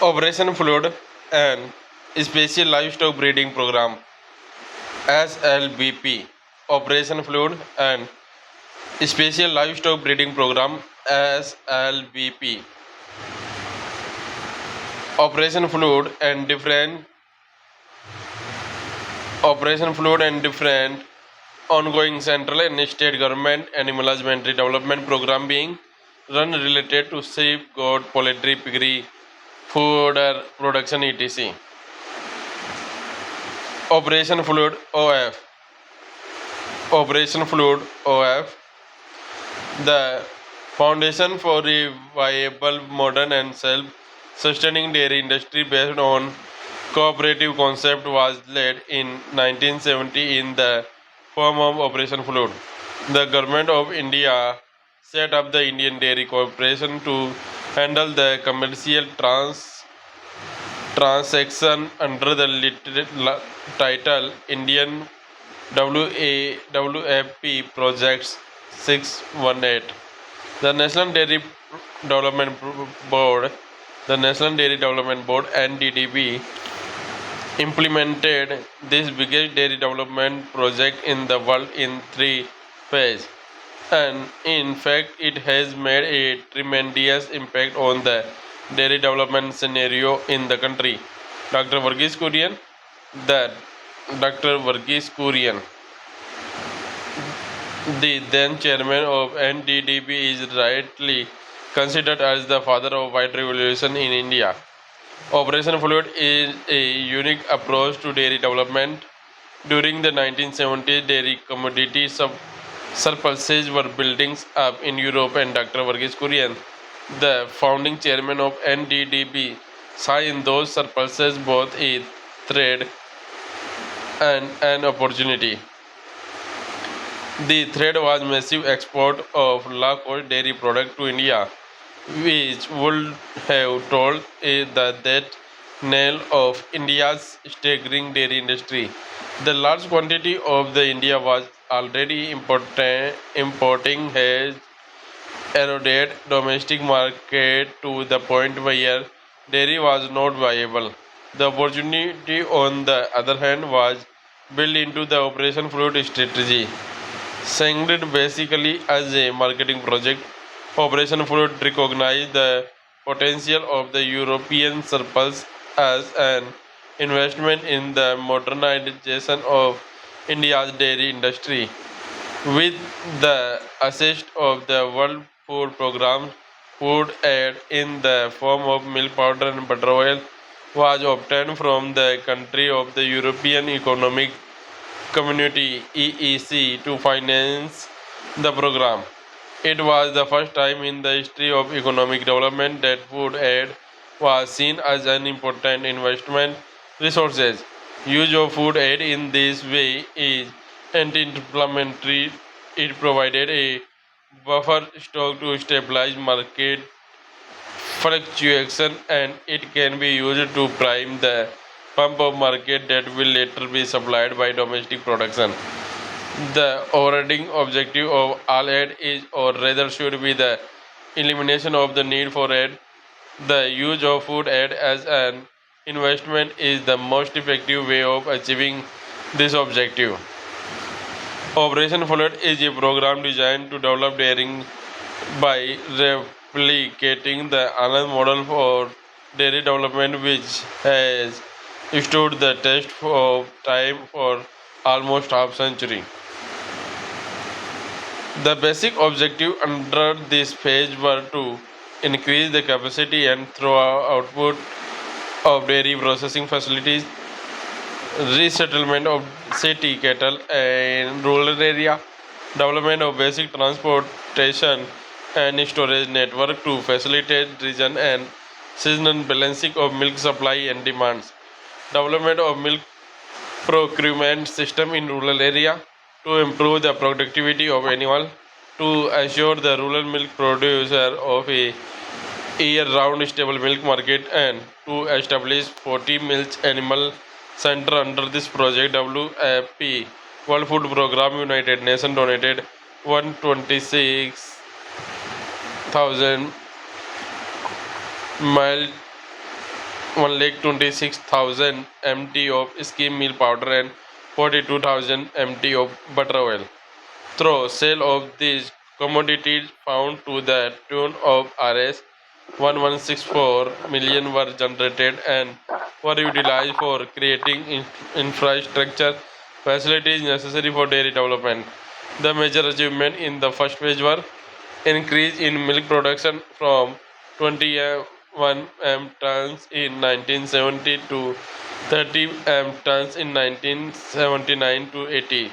Operation Flood and Special Livestock Breeding Program SLBP. Operation Flood and Special Livestock Breeding Program SLBP. Operation Flood and different ongoing central and state government animal husbandry development program being run related to sheep, goat, poultry, piggery, fodder production etc. Operation Flood OF. Operation Flood OF, the foundation for a viable, modern and self-sustaining dairy industry based on cooperative concept was laid in 1970 in the form of Operation Flood. The government of India set up the Indian Dairy Corporation to handle the commercial transaction under the title Indian WAWFP Projects 618. The National Dairy Development Board, the National Dairy Development Board (NDDB) implemented this biggest dairy development project in the world in 3 phases, and in fact it has made a tremendous impact on the dairy development scenario in the country. Dr. Varghese Kurian, the Dr. Varghese Kurian, the then chairman of NDDB, is rightly considered as the father of white revolution in India. Operation Flood is a unique approach to dairy development. During the 1970s, dairy commodity surpluses were building up in Europe, and Dr. Varghese Kurian, the founding chairman of NDDB, saw in those surpluses both a threat and an opportunity. The threat was massive export of low-cost dairy product to India, which would have told the death knell of India's staggering dairy industry. The large quantity of the India was already importing has eroded domestic market to the point where dairy was not viable. The opportunity, on the other hand, was built into the Operation Flood strategy. Signed basically as a marketing project, Operation Flood recognized the potential of the European surplus as an investment in the modernization of India's dairy industry. With the assist of the World Food Programme, food aid in the form of milk powder and butter oil was obtained from the country of the European Economic Community (EEC) to finance the program. It was the first time in the history of economic development that food aid was seen as an important investment resources. Use of food aid in this way is anti-inflammatory. It provided a buffer stock to stabilize market fluctuation, and it can be used to prime the pump of market that will later be supplied by domestic production. The overriding objective of all aid is, or rather should be, the elimination of the need for aid. The use of food aid as an investment is the most effective way of achieving this objective. Operation Flood is a program designed to develop dairying by replicating the Anand model for dairy development, which has stood the test of time for almost half century. The basic objective under this phase were to increase the capacity and output of dairy processing facilities, resettlement of city cattle in rural area, development of basic transportation and storage network to facilitate region and seasonal balancing of milk supply and demands, development of milk procurement system in rural area to improve the productivity of animal, to assure the rural milk producer of a year-round stable milk market, and to establish 40 milk animal center under this project. WFP, World Food Program, United Nations donated 126,000 mild 1,26,000 mt of skim milk powder and 42,000 mt of butter oil. Through sale of these commodities found to the tune of Rs 1164 million were generated and were utilized for creating infrastructure facilities necessary for dairy development. The major achievements in the first phase were increase in milk production from 21 m tons in 1970 to 30 m tons in 1979 to 80,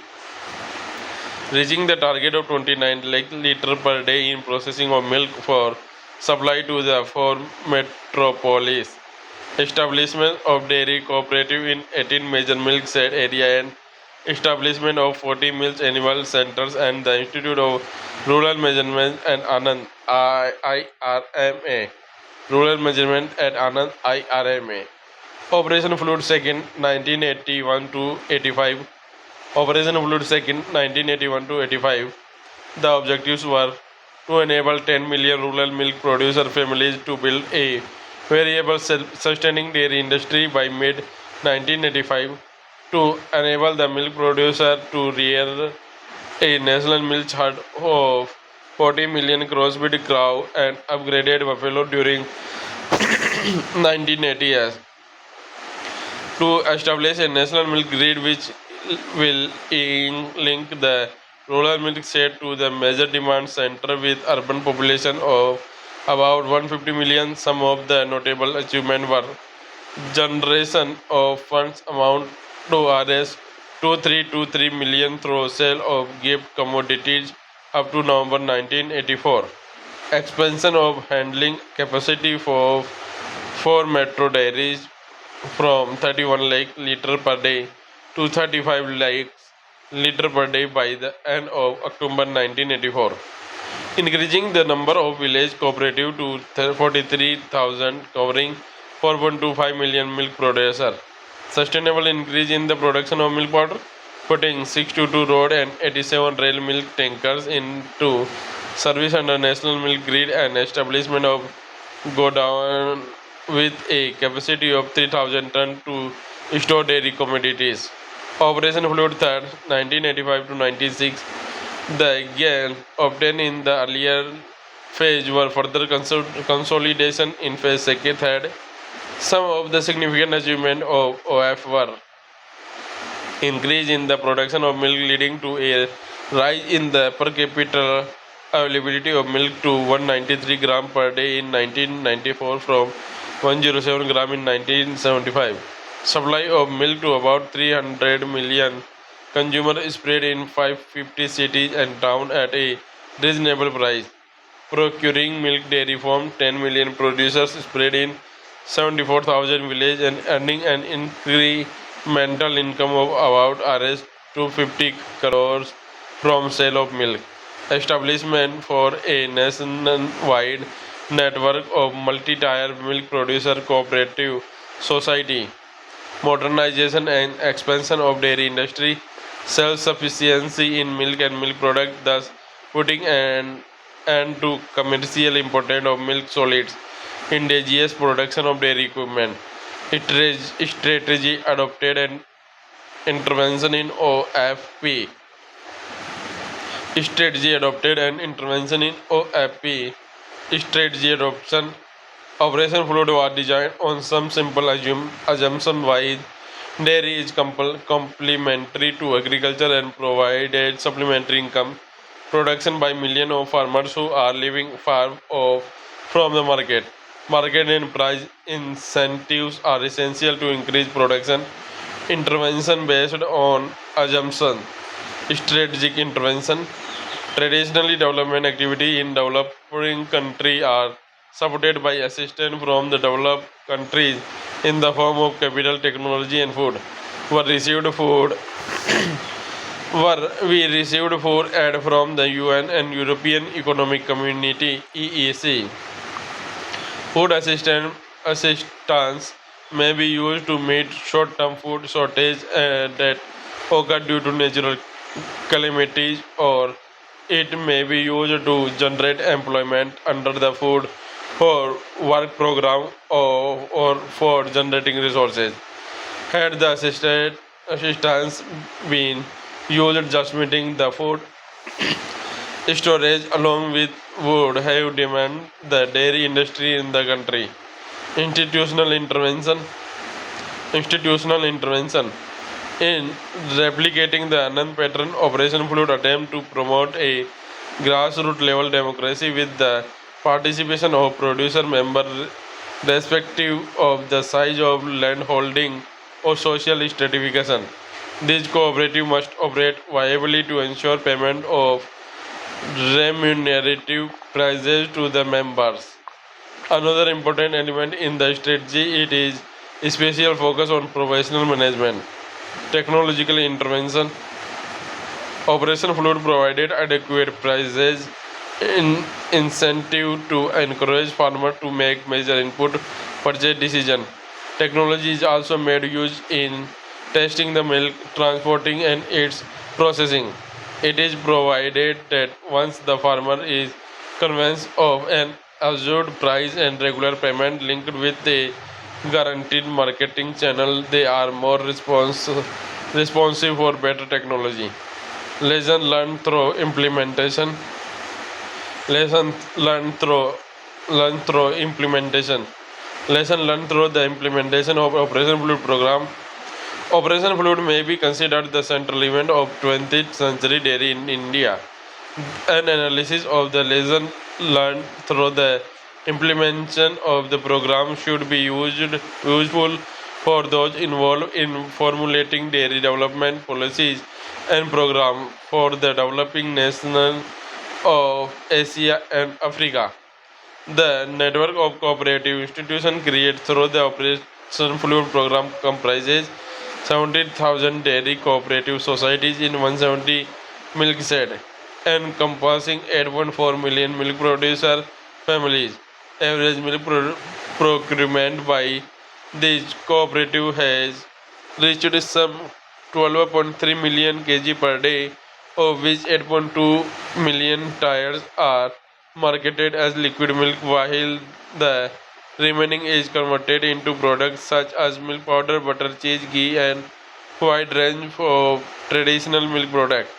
reaching the target of 29 lakh liters per day in processing of milk for supply to the four metropolis. Establishment of dairy cooperative in 18 major milk set area and establishment of 40 milk animal centers and the Institute of Rural Measurement and Anand IRMA. Rural Measurement at Anand IRMA. Operation Flood Second 1981 to 85. Operation Flood Second 1981 to 85. The objectives were to enable 10 million rural milk producer families to build a variable self-sustaining dairy industry by mid 1985, to enable the milk producer to rear a national milk herd of 40 million crossbred cow and upgraded buffalo during 1980s, to establish a national milk grid which will link the rural milk state to the major demand center with urban population of about 150 million. Some of the notable achievements were generation of funds amount to Rs 2323 million through sale of gift commodities up to November 1984. Expansion of handling capacity for 4 metro dairies from 31 lakh liter per day to 35 lakhs liter per day by the end of October 1984, increasing the number of village cooperative to 43,000 covering 4.25 million milk producers. Sustainable increase in the production of milk powder, putting 622 road and 87 rail milk tankers into service under national milk grid and establishment of godown with a capacity of 3,000 ton to store dairy commodities. Operation Flood Third 1985 to 96. The gains obtained in the earlier phase were further consolidation in phase second third. Some of the significant achievements of OF were increase in the production of milk leading to a rise in the per capita availability of milk to 193 gram per day in 1994 from 107 gram in 1975. Supply of milk to about 300 million consumers spread in 550 cities and towns at a reasonable price. Procuring milk dairy from 10 million producers spread in 74,000 villages and earning an incremental income of about Rs 250 crores from sale of milk. Establishment for a nationwide network of multi-tier milk producer cooperative society. Modernization and expansion of dairy industry, self-sufficiency in milk and milk product, thus putting an end to commercial import of milk solids, indigenous production of dairy equipment, strategy adopted and intervention in OFP, strategy adopted and intervention in OFP, strategy adoption. Operation Flood was designed on some simple assumption wise dairy is complementary to agriculture and provided supplementary income production by millions of farmers who are living far off from the market. Market and price incentives are essential to increase production. Intervention based on assumption. Strategic intervention. Traditionally, development activity in developing countries are supported by assistance from the developed countries in the form of capital, technology, and food. Were received food we received food aid from the UN and European Economic Community (EEC). Food assistance may be used to meet short-term food shortage that occur due to natural calamities, or it may be used to generate employment under the food for work program or for generating resources. Had the assistance been used just meeting the food storage along with would have demand the dairy industry in the country. Institutional intervention institutional intervention in replicating the Anand pattern, Operation Flood attempt to promote a grassroots level democracy with the participation of producer members respective of the size of land holding or social stratification. This cooperative must operate viably to ensure payment of remunerative prices to the members. Another important element in the strategy it is special focus on professional management, technological intervention. Operation Flood provided adequate prices in incentive to encourage farmers to make major input purchase decision. Technology is also made use in testing the milk, transporting and its processing. It is provided that once the farmer is convinced of an assured price and regular payment linked with a guaranteed marketing channel, they are more responsive for better technology. Lesson learned through implementation. Lesson learned through learned through implementation. Lesson learned through the implementation of Operation Fluid program. Operation Fluid may be considered the central event of 20th century dairy in India. An analysis of the lesson learned through the implementation of the program should be useful for those involved in formulating dairy development policies and program for the developing nations of Asia and Africa. The network of cooperative institutions created through the Operation Fluid program comprises 70,000 dairy cooperative societies in 170 milk shed, encompassing 8.4 million milk producer families. Average milk procurement by this cooperative has reached some 12.3 million kg per day, of which 8.2 million tires are marketed as liquid milk, while the remaining is converted into products such as milk powder, butter, cheese, ghee, and wide range of traditional milk products.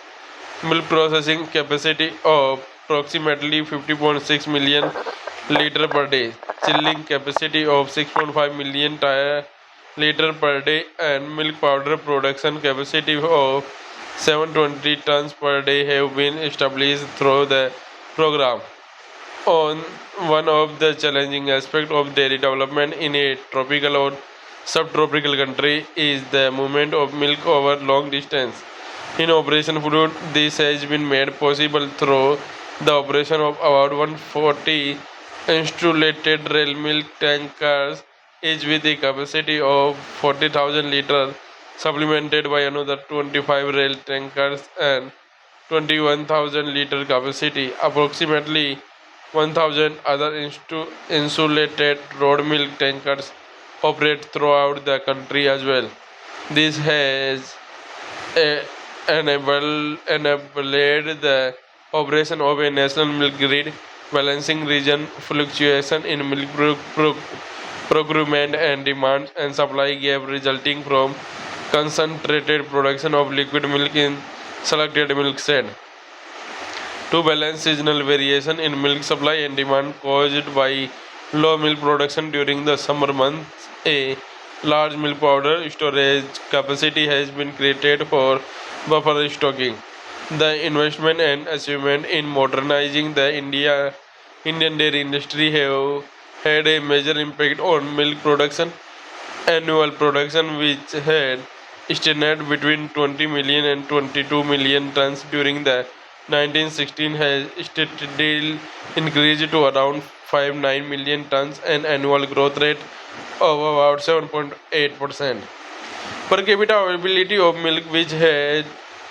Milk processing capacity of approximately 50.6 million liter per day, chilling capacity of 6.5 million liter per day, and milk powder production capacity of 720 tons per day have been established through the program. On one of the challenging aspects of dairy development in a tropical or subtropical country is the movement of milk over long distance. In Operation Food, this has been made possible through the operation of about 140 insulated rail milk tankers, each with a capacity of 40,000 liters, supplemented by another 25 rail tankers and 21,000 liter capacity. Approximately 1,000 other insulated road milk tankers operate throughout the country as well. This has uh, enabled the operation of a national milk grid, balancing region fluctuation in milk procurement and demand and supply gap resulting from concentrated production of liquid milk in selected milk shed. To balance seasonal variation in milk supply and demand caused by low milk production during the summer months, a large milk powder storage capacity has been created for buffer stocking. The investment and achievement in modernizing the Indian dairy industry have had a major impact on milk production. Annual production, which had stagnated between 20 million and 22 million tons during the 1916, has steadily increased to around 59 million tons, an annual growth rate of about 7.8%. Per capita availability of milk, which had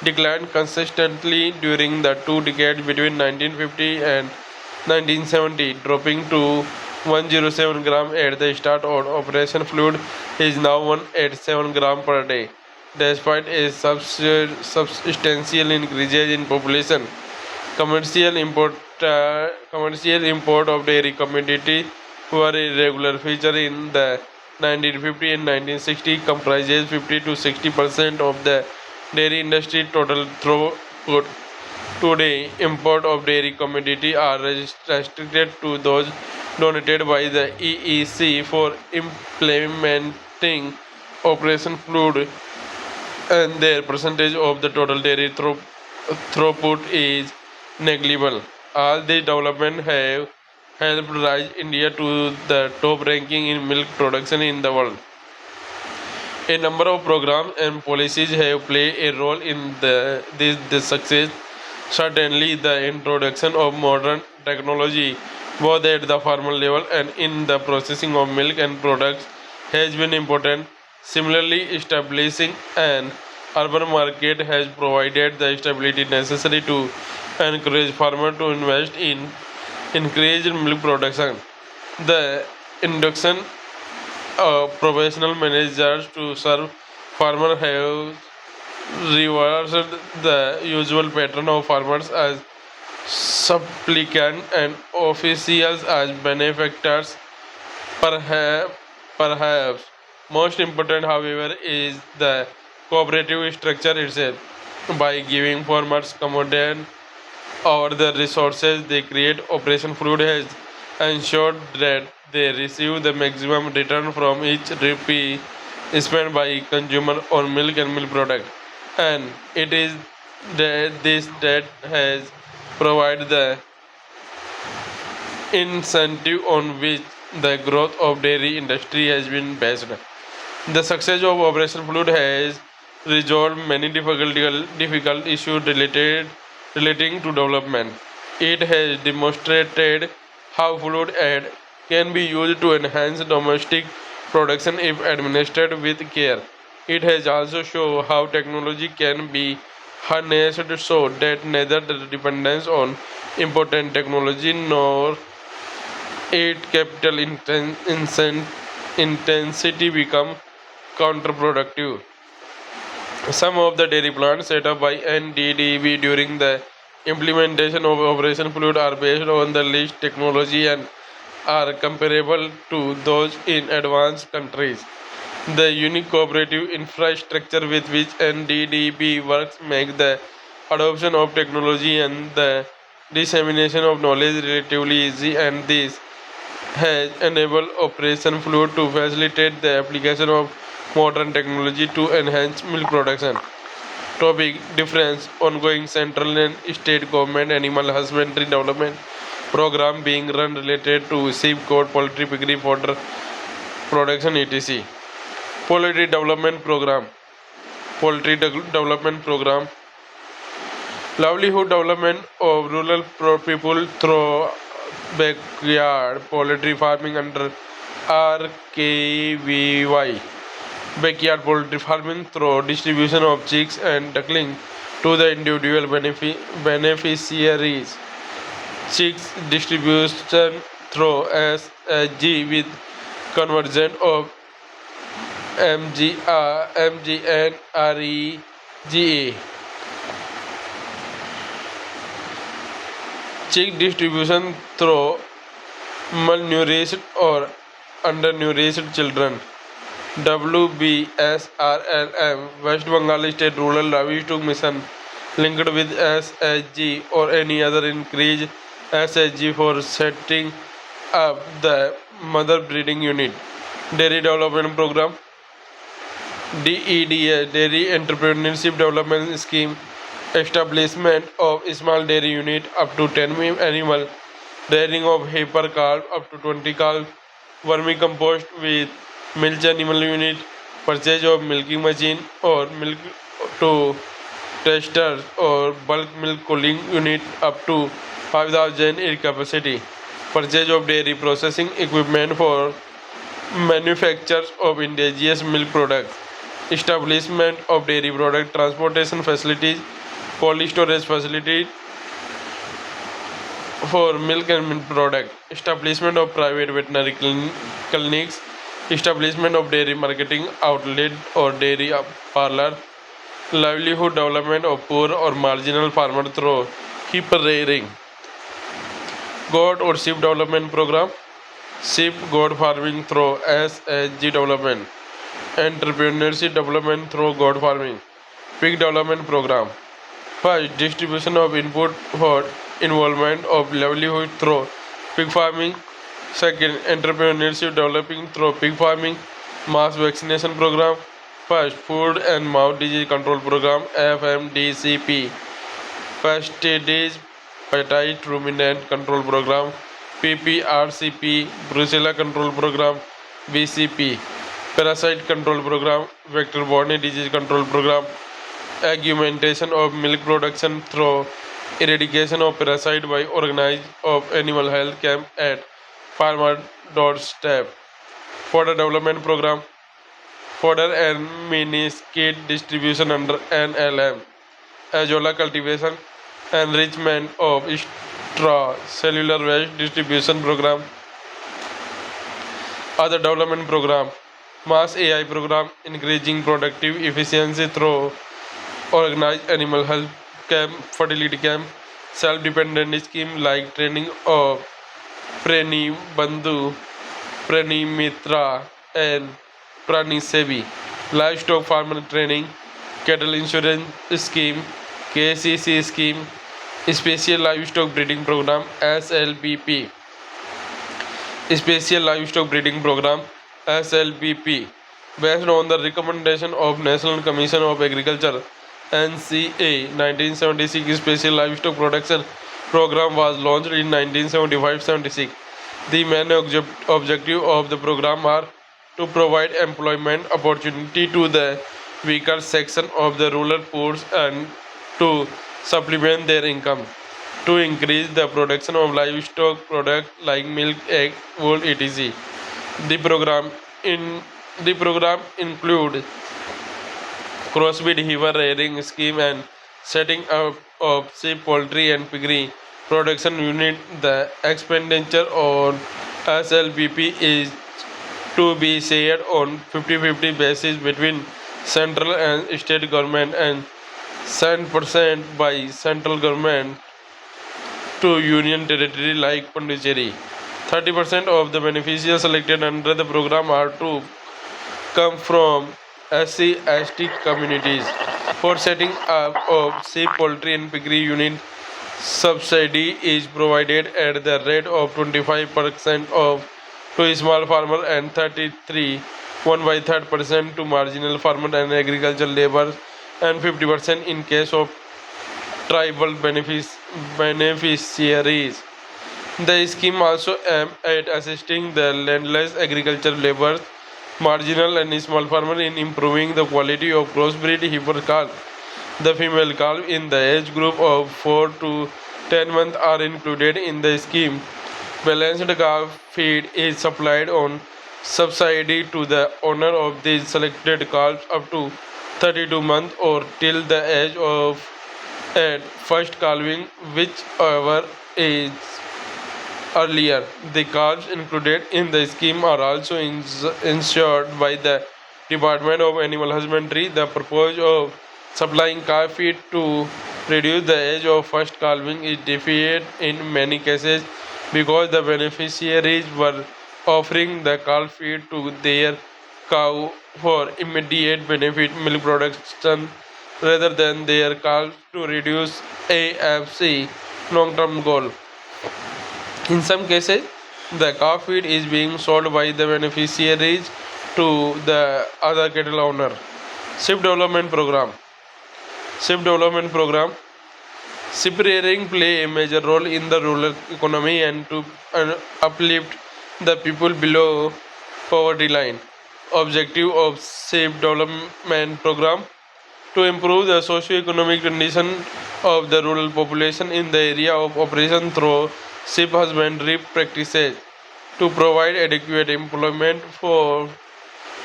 declined consistently during the two decades between 1950 and 1970, dropping to 107 gram at the start of Operation Flood, is now 187 gram per day. Despite a substantial increase in population, commercial import of dairy commodity were a regular feature in the 1950 and 1960, comprises 50 to 60% of the dairy industry total throughput. Today, import of dairy commodity are restricted to those donated by the EEC for implementing Operation Flood, and their percentage of the total dairy throughput is negligible. All these developments have helped rise India to the top ranking in milk production in the world. A number of programs and policies have played a role in this success. Certainly, the introduction of modern technology, both at the farmer level and in the processing of milk and products, has been important. Similarly, establishing an urban market has provided the stability necessary to encourage farmers to invest in increased milk production. The induction professional managers to serve farmers have reversed the usual pattern of farmers as supplicants and officials as benefactors. Perhaps, perhaps most important, however, is the cooperative structure itself. By giving farmers commodity or the resources they create, Operation Flood has ensured that they receive the maximum return from each rupee spent by consumer on milk and milk product. And it is this that has provided the incentive on which the growth of dairy industry has been based. The success of Operation Flood has resolved many difficult issues relating to development. It has demonstrated how fluid aid can be used to enhance domestic production if administered with care. It has also shown how technology can be harnessed so that neither the dependence on important technology nor its intensity become counterproductive. Some of the dairy plants set up by NDDB during the implementation of Operation Flood are based on the least technology and are comparable to those in advanced countries. The unique cooperative infrastructure with which NDDB works makes the adoption of technology and the dissemination of knowledge relatively easy, and this has enabled Operation Flood to facilitate the application of modern technology to enhance milk production. Topic difference ongoing central and state government animal husbandry development program being run related to sheep coat, poultry, piggery, fodder production, etc. Poultry development program. Development program. Livelihood development of rural people through backyard poultry farming under RKVY. Backyard poultry farming through distribution of chicks and duckling to the individual beneficiaries. Chicks distribution through SHG with conversion of MGNREGA. Chick distribution through malnourished or undernourished children. WBSRLM West Bengal State Rural Livestock Mission linked with SHG or any other increased SHG for setting up the mother breeding unit. Dairy Development Program DEDS Dairy Entrepreneurship Development Scheme, establishment of small dairy unit up to 10 animal, rearing of heifer calf up to 20 calf, vermicompost with milk animal unit, purchase of milking machine or milk to testers or bulk milk cooling unit up to 5,000 in capacity, purchase of dairy processing equipment for manufacturers of indigenous milk products, establishment of dairy product transportation facilities, cold storage facility for milk and milk product, establishment of private veterinary clinics, establishment of dairy marketing outlet or dairy parlor, livelihood development of poor or marginal farmer through hip rearing, goat or sheep development program, Sheep goat farming through SHG development. Entrepreneurship development through goat farming. Pig development program. First, distribution of input for involvement of livelihood through pig farming. Second, entrepreneurship developing through pig farming. Mass vaccination program. First, food and mouth disease control program FMDCP. Fastidious Petite Ruminant Control Program PPRCP, Brucella Control Program BCP, Parasite Control Program, Vector-borne disease control program, augmentation of milk production through eradication of parasite by organized of animal health camp at farmer doorstep, fodder development program, fodder and mini skid distribution under NLM, azolla cultivation, enrichment of extracellular waste distribution program, other development program, mass AI program, increasing productive efficiency through organized animal health camp, fertility camp, self-dependent scheme like training of Prani Bandhu, Prani Mitra, and Prani Sevi, livestock farmer training, cattle insurance scheme, KCC scheme, special livestock breeding program SLBP, special livestock breeding program SLBP, based on the recommendation of National Commission of Agriculture NCA 1976. Special livestock production program was launched in 1975-76. The main objective of the program are to provide employment opportunity to the weaker section of the rural poor and to supplement their income, to increase the production of livestock products like milk, egg, wool, etc. The program in the program include crossbreed heifer rearing scheme and setting up of sheep, poultry and piggery production unit. The expenditure on SLBP is to be shared on 50-50 basis between central and state government and 7% by central government to union territory like Pondicherry. 30% of the beneficiaries selected under the program are to come from SC/ST communities. For setting up of sheep, poultry and piggery unit, subsidy is provided at the rate of 25% of to small farmer and 33 1 by 3rd% to marginal farmer and agricultural labor, and 50% in case of tribal beneficiaries. The scheme also aims at assisting the landless agricultural laborers, marginal and small farmers in improving the quality of crossbreed heifer calf. The female calf in the age group of 4 to 10 months are included in the scheme. Balanced calf feed is supplied on subsidy to the owner of these selected calves up to 32 months or till the age of at first calving, whichever is earlier. The calves included in the scheme are also insured by the Department of Animal Husbandry. The purpose of supplying calf feed to reduce the age of first calving is defeated in many cases because the beneficiaries were offering the calf feed to their cow for immediate benefit milk production rather than their calves to reduce AFC long-term goal. In some cases, the calf feed is being sold by the beneficiaries to the other cattle owner. Sheep Development Program. Sheep Development Program. Sheep rearing play a major role in the rural economy and to uplift the people below poverty line. Objective of Sheep Development Program to improve the socio-economic condition of the rural population in the area of operation through sheep husbandry practices, to provide adequate employment for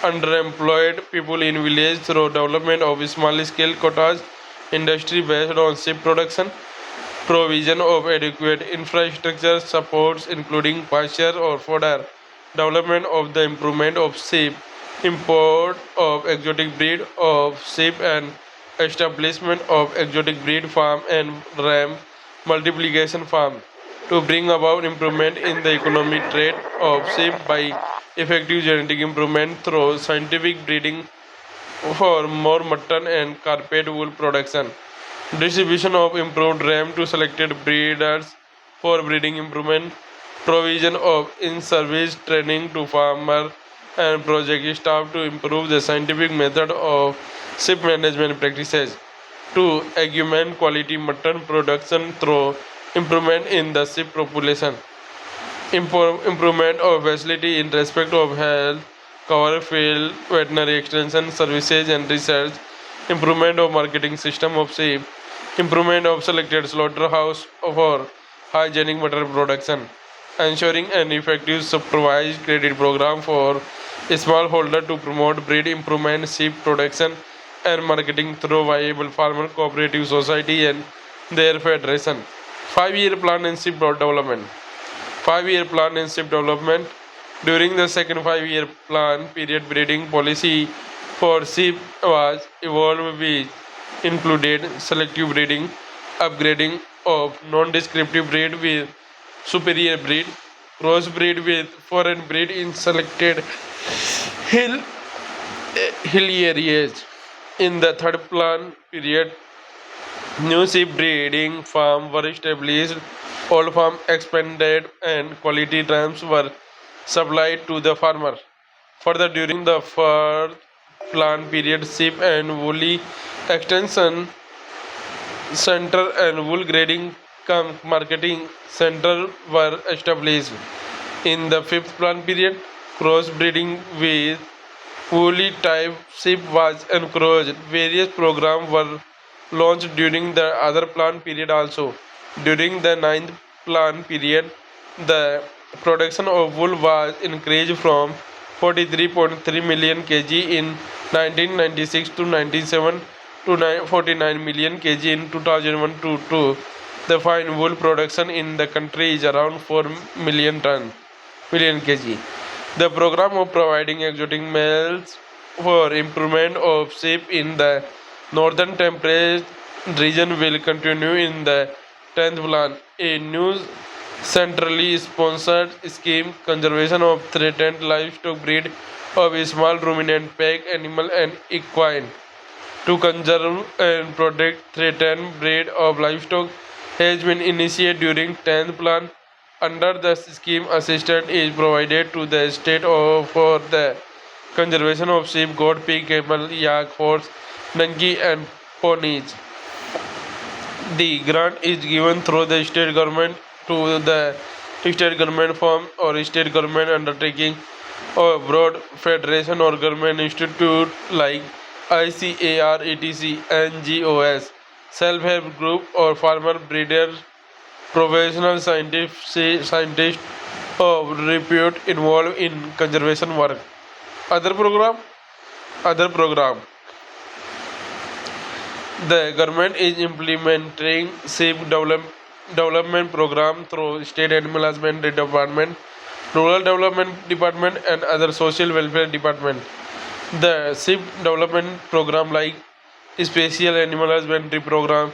underemployed people in village through development of small-scale quotas, industry based on sheep production, provision of adequate infrastructure supports including pasture or fodder, development of the improvement of sheep, import of exotic breed of sheep and establishment of exotic breed farm and ram multiplication farm. to bring about improvement in the economic trade of sheep by effective genetic improvement through scientific breeding for more mutton and carpet wool production. Distribution of improved RAM to selected breeders for breeding improvement. Provision of in-service training to farmer and project staff to improve the scientific method of sheep management practices. To augment quality mutton production through improvement in the sheep population. Improvement of facility in respect of health, cover field, veterinary extension services and research, improvement of marketing system of sheep, improvement of selected slaughterhouse for hygienic mutton production, ensuring an effective supervised credit program for smallholder to promote breed improvement, sheep production and marketing through viable farmer cooperative society and their federation. 5-year plan in sheep development. 5-year plan in sheep development. During the second 5-year plan period, breeding policy for sheep was evolved, which included selective breeding, upgrading of non-descriptive breed with superior breed, crossbreed with foreign breed in selected hill hill areas. In the third plan period, new sheep breeding farms were established, old farm expanded, and quality trams were supplied to the farmer. Further, during the fourth plan period, sheep and woolly extension center and wool grading marketing center were established. In the fifth plan period, crossbreeding with woolly type sheep was encouraged. Various programs were launched during the other plan period also. During the ninth plan period, the production of wool was increased from 43.3 million kg in 1996 to 97 to 49 million kg in 2001 to 2. The fine wool production in the country is around 4 million kg. The program of providing exotic males for improvement of sheep in the northern temperate region will continue in the 10th plan. A new centrally sponsored scheme, conservation of threatened livestock breed of a small ruminant pack animal and equine to conserve and protect threatened breed of livestock has been initiated during 10th plan. Under the scheme, assistance is provided to the state for the conservation of sheep, goat, pig, camel, yak, horse, donkey, and ponies. The grant is given through the state government to the state government firm or state government undertaking or broad federation or government institute like ICAR, ETC, NGOs, self-help group or farmer breeder, professional scientists of repute involved in conservation work. Other program, other program. The government is implementing sheep development program through state animal husbandry department, rural development department, and other social welfare department. The sheep development program like special animal husbandry program,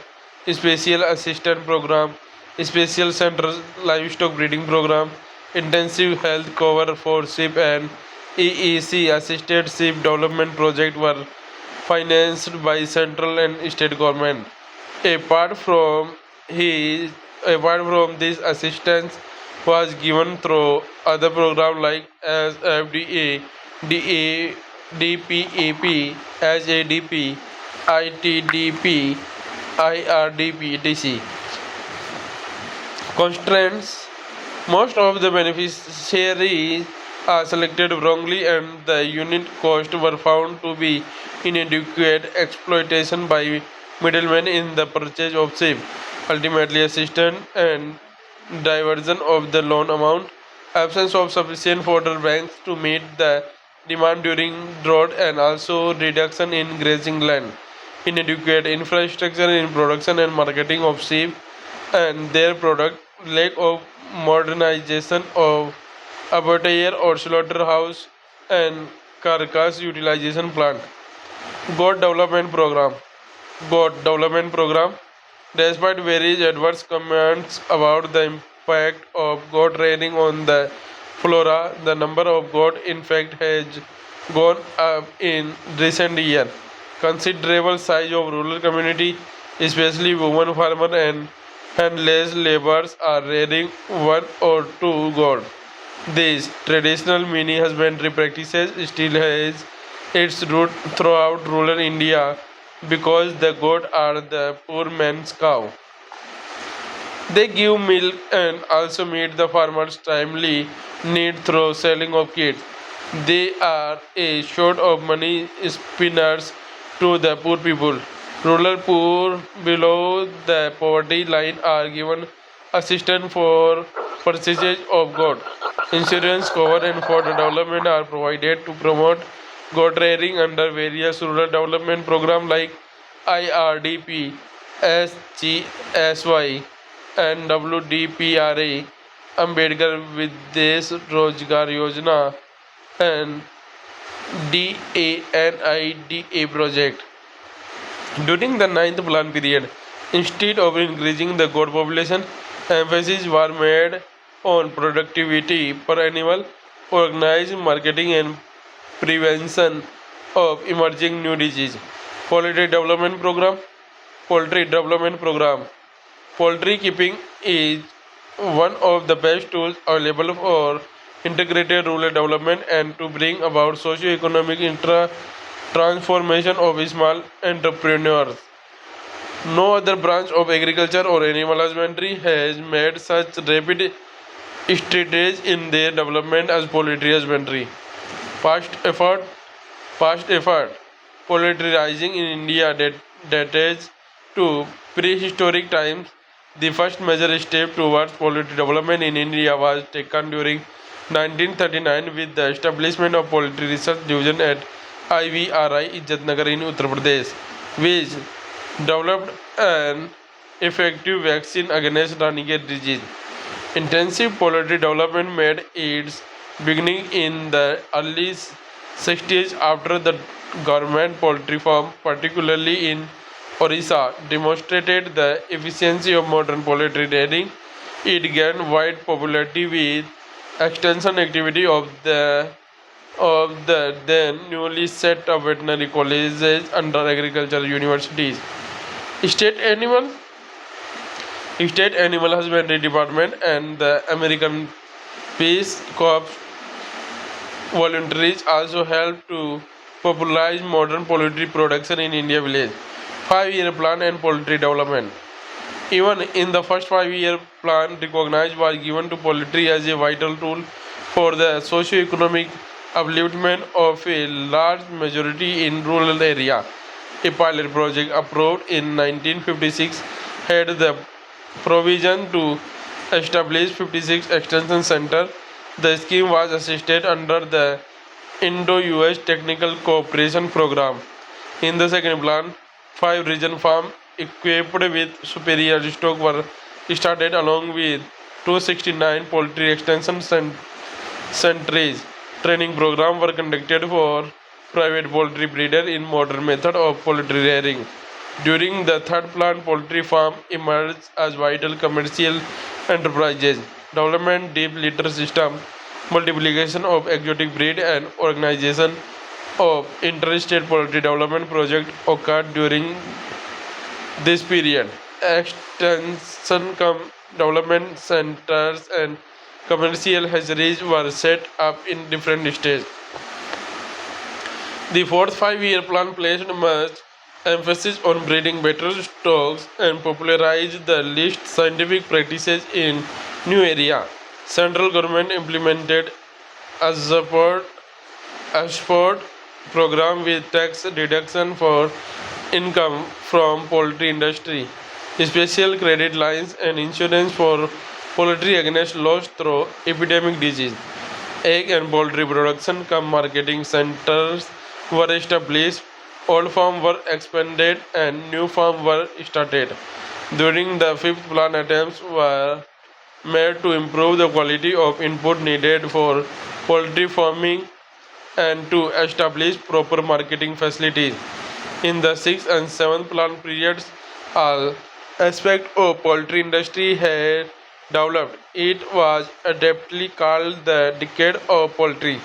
special assistant program, special center livestock breeding program, intensive health cover for sheep and EEC assisted sheep development project were financed by central and state government. Apart from his, apart from this assistance was given through other programs like SFDA, DA, DPAP, SADP, ITDP, IRDP, etc. Constraints. Most of the beneficiaries are selected wrongly and the unit costs were found to be inadequate. Exploitation by middlemen in the purchase of sheep, ultimately assistance and diversion of the loan amount, absence of sufficient fodder banks to meet the demand during drought and also reduction in grazing land, inadequate infrastructure in production and marketing of sheep and their product, lack of modernization of abattoir or slaughterhouse and carcass utilization plant. Goat development program. Goat development program. Despite various adverse comments about the impact of goat rearing on the flora. The number of goat in fact has gone up in recent years. Considerable size of rural community, especially women farmer and handless laborers are rearing one or two goats. These traditional mini husbandry practices still has its root throughout rural India because the goat are the poor man's cow. They give milk and also meet the farmer's timely need through selling of kids. They are a sort of money spinners to the poor people. Rural poor below the poverty line are given assistance for purchases of goat. Insurance cover and for development are provided to promote goat rearing under various rural development programs like IRDP, SGSY, and WDPRA, Ambedkar Videsh Rozgar Yojana, and DANIDA project. During the ninth plan period, instead of increasing the goat population, emphasis was made on productivity per animal, organized marketing, and prevention of emerging new disease. Poultry development program. Poultry development program. Poultry keeping is one of the best tools available for integrated rural development and to bring about socio-economic transformation of small entrepreneurs. No other branch of agriculture or animal husbandry has made such rapid strides in their development as poultry husbandry. Past effort, past effort. Poultry rising in India dates to prehistoric times. The first major step towards poultry development in India was taken during 1939 with the establishment of Poultry Research Division at IVRI Izzatnagar in Uttar Pradesh, which developed an effective vaccine against Ranicate disease. Intensive poultry development made its beginning in the early 60s after the government poultry farm, particularly in Orissa, demonstrated the efficiency of modern poultry rearing. It gained wide popularity with extension activity of the then newly set up veterinary colleges under agricultural universities. State animal State Animal Husbandry Department and the American Peace Corps volunteers also help to popularize modern poultry production in India village. 5-year plan and poultry development. Even in the first 5-year plan, recognized was given to poultry as a vital tool for the socio-economic upliftment of a large majority in rural area. A pilot project approved in 1956 had the provision to establish 56 extension centers. The scheme was assisted under the Indo-US Technical Cooperation Program. In the second plan, 5 region farms equipped with superior stock were started along with 269 poultry extension centers. Training programs were conducted for private poultry breeder in modern method of poultry rearing. During the third plan, poultry farm emerged as vital commercial enterprises. Development deep litter system, multiplication of exotic breed, and organization of interstate poultry development project occurred during this period. Extension development centers and commercial hatcheries were set up in different states. The fourth 5-year plan placed much emphasis on breeding better stocks and popularized the least scientific practices in new area. Central government implemented a support program with tax deduction for income from poultry industry, special credit lines and insurance for poultry against loss through epidemic disease. Egg and poultry production cum marketing centers were established, old farms were expanded and new farms were started. During the fifth plan, attempts were made to improve the quality of input needed for poultry farming and to establish proper marketing facilities. In the sixth and seventh plan periods, all aspects of poultry industry had developed. It was adeptly called the decade of poultry.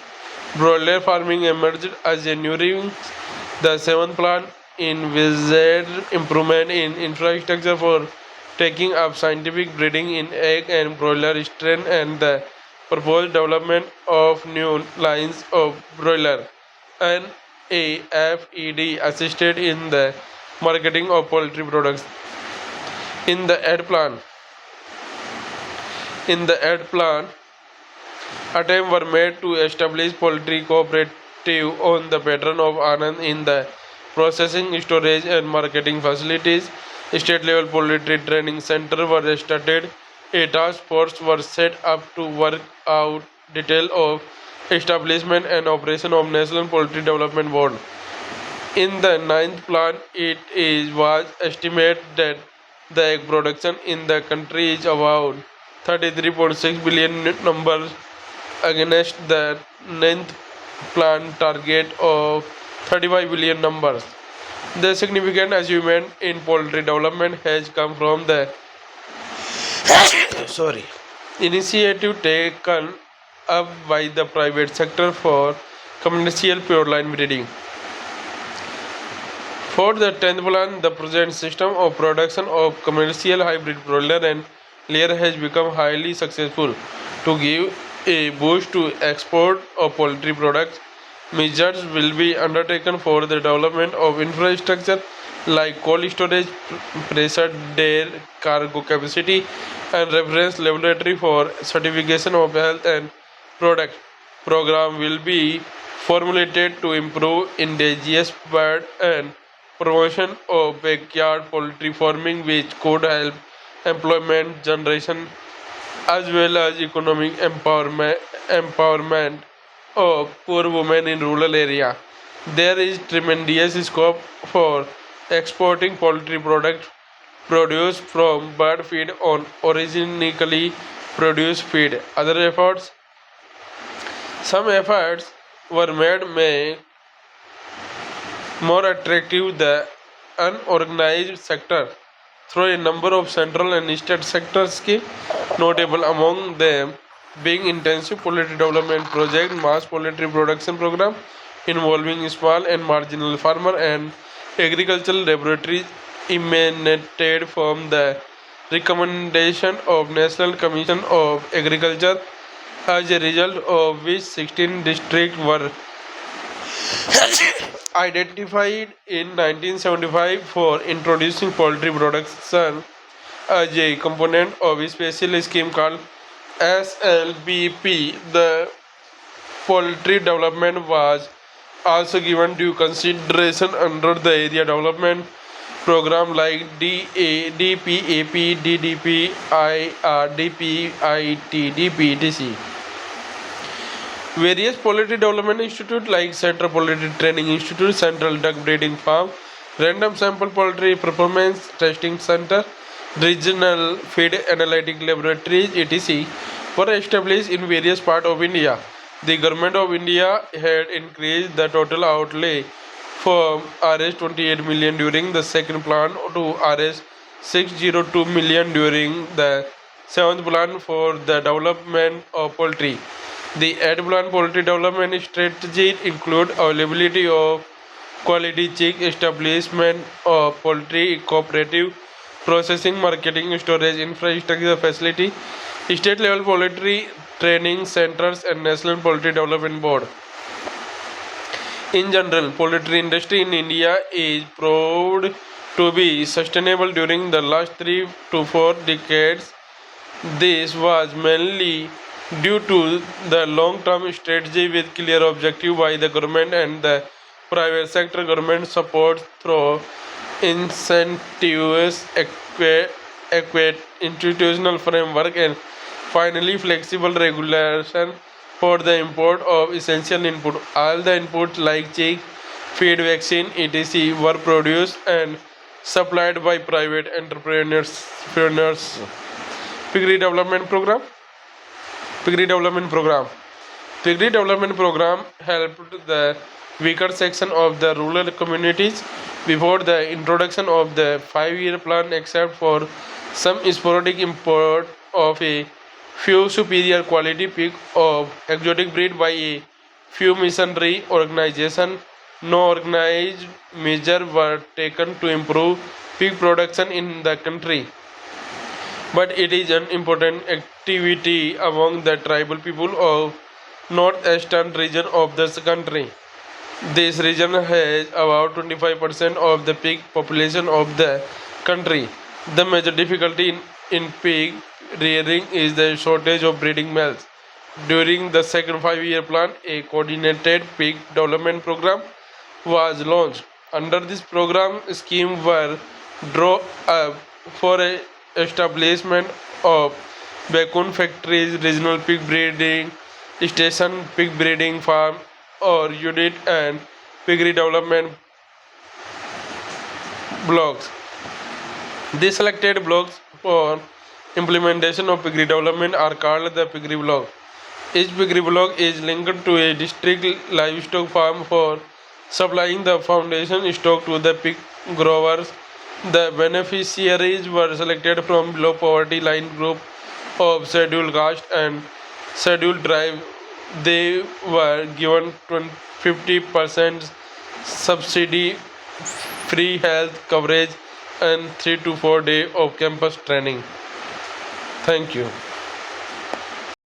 Broiler farming emerged as a new ring. The seventh plan envisaged improvement in infrastructure for taking up scientific breeding in egg and broiler strain and the proposed development of new lines of broiler and AFED assisted in the marketing of poultry products. In the ad plan, in the ad plan, attempts were made to establish poultry cooperative on the pattern of Anand in the processing, storage and marketing facilities. State level poultry training center were started. A task force was set up to work out detail of establishment and operation of National Poultry Development Board. In the ninth plan, was estimated that the egg production in the country is about 33.6 billion numbers against the ninth plan target of 35 billion numbers. The significant achievement in poultry development has come from the initiative taken up by the private sector for commercial pure line breeding. For the 10th plan, the present system of production of commercial hybrid broiler and layer has become highly successful. To give a boost to export of poultry products, measures will be undertaken for the development of infrastructure like cold storage, pressure dare cargo capacity, and reference laboratory for certification of health and product. Program will be formulated to improve indigenous bird and promotion of backyard poultry farming which could help employment generation as well as economic empowerment of poor women in rural area. There is tremendous scope for exporting poultry products produced from bird feed on originally produced feed. Some efforts were made make more attractive the unorganized sector through a number of central and state sector schemes, notable among them being intensive poultry development project, mass poultry production program involving small and marginal farmer and agricultural laboratories emanated from the recommendation of National Commission of Agriculture, as a result of which 16 districts were identified in 1975 for introducing poultry production as a component of a special scheme called SLBP. The poultry development was also given due consideration under the area development program like DPAP, DDPI, DPIT, DPTC. Various poultry development institutes like Central Poultry Training Institute, Central Duck Breeding Farm, Random Sample Poultry Performance Testing Center, Regional Feed Analytic Laboratories, etc., were established in various parts of India. The Government of India had increased the total outlay from Rs 28 million during the second plan to Rs 602 million during the seventh plan for the development of poultry. The ad plan poultry development strategy include availability of quality chick, establishment of poultry cooperative, processing, marketing, storage, infrastructure facility, state level poultry training centers and National Poultry Development Board. In general, poultry industry in India is proved to be sustainable during the last 3 to 4 decades. This was mainly due to the long-term strategy with clear objective by the government and the private sector. Government support through incentives, institutional framework, and finally flexible regulation for the import of essential input. All the inputs like chick, feed, vaccine, etc. were produced and supplied by private entrepreneurs. Piggery Development Program. Piggery Development Program. Piggery Development Program helped the weaker section of the rural communities before the introduction of the 5-year plan, except for some sporadic of a few superior quality pig of exotic breed by a few missionary organizations. No organized measures were taken to improve pig production in the country, but it is an important activity among the tribal people of northeastern region of this country. This region has about 25% of the pig population of the country. The major difficulty in pig rearing is the shortage of breeding males. During the second 5-year plan, a coordinated pig development program was launched. Under this program, schemes were drawn up for a establishment of bacon factories, regional pig breeding station, pig breeding farm or unit, and piggery development blocks. The selected blocks for implementation of piggery development are called the piggery block. Each piggery block is linked to a district livestock farm for supplying the foundation stock to the pig growers. The beneficiaries were selected from below poverty line group of scheduled caste and scheduled tribe. They were given 50% subsidy, free health coverage, and 3 to 4 days of campus training. Thank you.